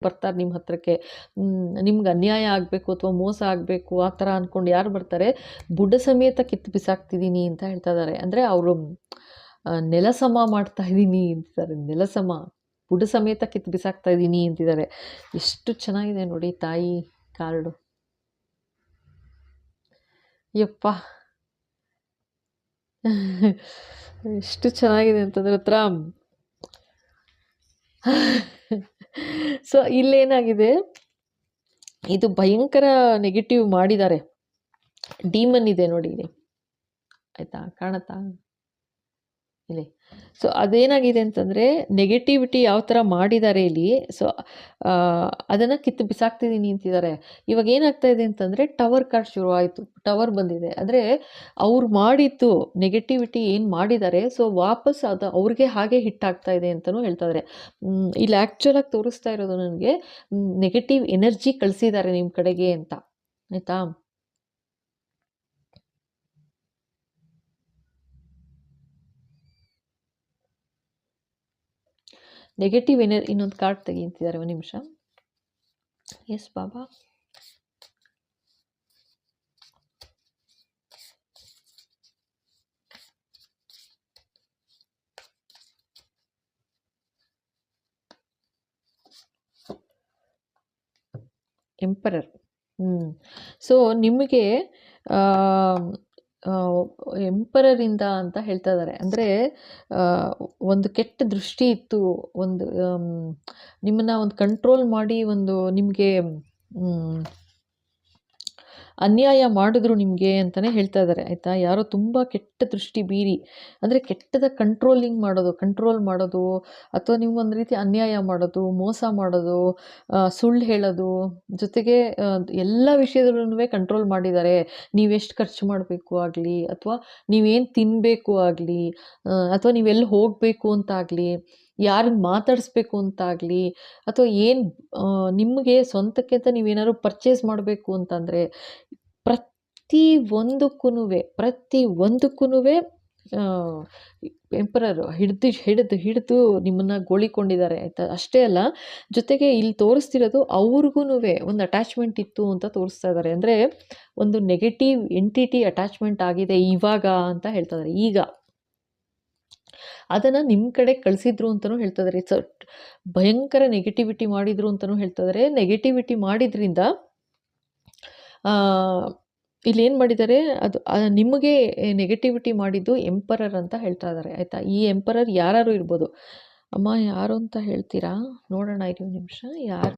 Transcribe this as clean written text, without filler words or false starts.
ಬರ್ತಾರೆ ನಿಮ್ಮ ಹತ್ರಕ್ಕೆ. ನಿಮ್ಗೆ ಅನ್ಯಾಯ ಆಗಬೇಕು ಅಥವಾ ಮೋಸ ಆಗಬೇಕು ಆ ಥರ ಅಂದ್ಕೊಂಡು ಯಾರು ಬರ್ತಾರೆ, ಬುಡ ಸಮೇತ ಕಿತ್ತು ಬಿಸಾಕ್ತಿದ್ದೀನಿ ಅಂತ ಹೇಳ್ತಾ ಇದ್ದಾರೆ. ಅಂದರೆ ಅವರು ನೆಲಸಮ ಮಾಡ್ತಾ ಇದ್ದೀನಿ ಅಂತಿದ್ದಾರೆ. ನೆಲಸಮ, ಬುಡ ಸಮೇತ ಕಿತ್ತು ಬಿಸಾಕ್ತಾ ಇದ್ದೀನಿ ಅಂತಿದ್ದಾರೆ. ಎಷ್ಟು ಚೆನ್ನಾಗಿದೆ ನೋಡಿ ತಾಯಿ ಕಾರ್ಡು. ಯಪ್ಪ ಎಷ್ಟು ಚೆನ್ನಾಗಿದೆ ಅಂತಂದ್ರೆ ಹತ್ರ. ಸೊ ಇಲ್ಲೇನಾಗಿದೆ, ಇದು ಭಯಂಕರ ನೆಗೆಟಿವ್ ಮಾಡಿದ್ದಾರೆ. ಡೀಮನ್ ಇದೆ ನೋಡಿ ಇಲ್ಲಿ, ಆಯ್ತಾ, ಕಾಣತ್ತಾ ಇಲ್ಲಿ. ಸೊ ಅದೇನಾಗಿದೆ ಅಂತಂದರೆ ನೆಗೆಟಿವಿಟಿ ಯಾವ ಥರ ಮಾಡಿದ್ದಾರೆ ಇಲ್ಲಿ. ಸೊ ಅದನ್ನು ಕಿತ್ತು ಬಿಸಾಕ್ತಿದ್ದೀನಿ ಅಂತಿದ್ದಾರೆ. ಇವಾಗ ಏನಾಗ್ತಾ ಇದೆ ಅಂತಂದರೆ ಟವರ್ ಕಾರ್ಡ್ ಶುರುವಾಯಿತು, ಟವರ್ ಬಂದಿದೆ. ಅಂದರೆ ಅವ್ರು ಮಾಡಿದ್ದು ನೆಗೆಟಿವಿಟಿ ಏನು ಮಾಡಿದ್ದಾರೆ, ಸೊ ವಾಪಸ್ ಅದು ಅವ್ರಿಗೆ ಹಾಗೆ ಹಿಟ್ಟಾಗ್ತಾ ಇದೆ ಅಂತಲೂ ಹೇಳ್ತಾ ಇದ್ದಾರೆ. ಇಲ್ಲಿ ಆ್ಯಕ್ಚುಲಾಗಿ ತೋರಿಸ್ತಾ ಇರೋದು ನನಗೆ ನೆಗೆಟಿವ್ ಎನರ್ಜಿ ಕಳಿಸಿದ್ದಾರೆ ನಿಮ್ಮ ಕಡೆಗೆ ಅಂತ, ಆಯಿತಾ. ನೆಗೆಟಿವ್ ಇನ್ನೊಂದು ಕಾರ್ಡ್ ತೆಗಿತಿದ್ದಾರೆ, ಒಂದು ನಿಮಿಷ. ಎಸ್ ಬಾಬಾ. ಎಂಪರರ್. ಸೊ ನಿಮಗೆ ಎಂಪರರಿಂದ ಅಂತ ಹೇಳ್ತಾ ಇದ್ದಾರೆ. ಅಂದರೆ ಒಂದು ಕೆಟ್ಟ ದೃಷ್ಟಿ ಇತ್ತು, ಒಂದು ನಿಮ್ಮನ್ನು ಒಂದು ಕಂಟ್ರೋಲ್ ಮಾಡಿ ಒಂದು ನಿಮಗೆ ಅನ್ಯಾಯ ಮಾಡಿದ್ರು ನಿಮಗೆ ಅಂತಲೇ ಹೇಳ್ತಾ ಇದ್ದಾರೆ, ಆಯಿತಾ. ಯಾರೋ ತುಂಬ ಕೆಟ್ಟ ದೃಷ್ಟಿ ಬೀರಿ, ಅಂದರೆ ಕೆಟ್ಟದ ಕಂಟ್ರೋಲ್ ಮಾಡೋದು ಅಥವಾ ನಿಮ್ಗೊಂದು ರೀತಿ ಅನ್ಯಾಯ ಮಾಡೋದು, ಮೋಸ ಮಾಡೋದು, ಸುಳ್ಳು ಹೇಳೋದು, ಜೊತೆಗೆ ಎಲ್ಲ ವಿಷಯದಲ್ಲೂ ಕಂಟ್ರೋಲ್ ಮಾಡಿದ್ದಾರೆ. ನೀವೆಷ್ಟು ಖರ್ಚು ಮಾಡಬೇಕು ಆಗಲಿ, ಅಥವಾ ನೀವೇನು ತಿನ್ನಬೇಕು ಆಗಲಿ, ಅಥವಾ ನೀವೆಲ್ಲಿ ಹೋಗಬೇಕು ಅಂತಾಗಲಿ, ಯಾರನ್ನ ಮಾತಾಡಿಸ್ಬೇಕು ಅಂತಾಗಲಿ, ಅಥವಾ ಏನು ನಿಮಗೆ ಸ್ವಂತಕ್ಕೆ ಅಂತ ನೀವೇನಾದ್ರು ಪರ್ಚೇಸ್ ಮಾಡಬೇಕು ಅಂತಂದರೆ ಪ್ರತಿ ಒಂದಕ್ಕೂ ಎಂಪರರ್ ಹಿಡಿದು ನಿಮ್ಮನ್ನು ಗೋಳಿಕೊಂಡಿದ್ದಾರೆ, ಆಯಿತಾ. ಅಷ್ಟೇ ಅಲ್ಲ, ಜೊತೆಗೆ ಇಲ್ಲಿ ತೋರಿಸ್ತಿರೋದು ಅವ್ರಿಗೂ ಒಂದು ಅಟ್ಯಾಚ್ಮೆಂಟ್ ಇತ್ತು ಅಂತ ತೋರಿಸ್ತಾ ಇದ್ದಾರೆ. ಅಂದರೆ ಒಂದು ನೆಗೆಟಿವ್ ಎಂಟಿಟಿ ಅಟ್ಯಾಚ್ಮೆಂಟ್ ಆಗಿದೆ ಇವಾಗ ಅಂತ ಹೇಳ್ತಾ ಇದ್ದಾರೆ. ಈಗ ಅದನ್ನು ನಿಮ್ಮ ಕಡೆ ಕಳಿಸಿದ್ರು ಅಂತಲೂ ಹೇಳ್ತಾ ಇದ್ದಾರೆ. ಭಯಂಕರ ನೆಗೆಟಿವಿಟಿ ಮಾಡಿದ್ರು ಅಂತಲೂ ಹೇಳ್ತಾ ಇದ್ದಾರೆ. ನೆಗೆಟಿವಿಟಿ ಮಾಡಿದ್ರಿಂದ ಇಲ್ಲೇನು ಮಾಡಿದ್ದಾರೆ, ಅದು ನಿಮಗೆ ನೆಗೆಟಿವಿಟಿ ಮಾಡಿದ್ದು ಎಂಪರರ್ ಅಂತ ಹೇಳ್ತಾ ಇದ್ದಾರೆ, ಆಯಿತಾ. ಈ ಎಂಪರರ್ ಯಾರು ಇರ್ಬೋದು. ಅಮ್ಮ ಯಾರು ಅಂತ ಹೇಳ್ತೀರಾ? ನೋಡೋಣ, 2 ನಿಮಿಷ. ಯಾರು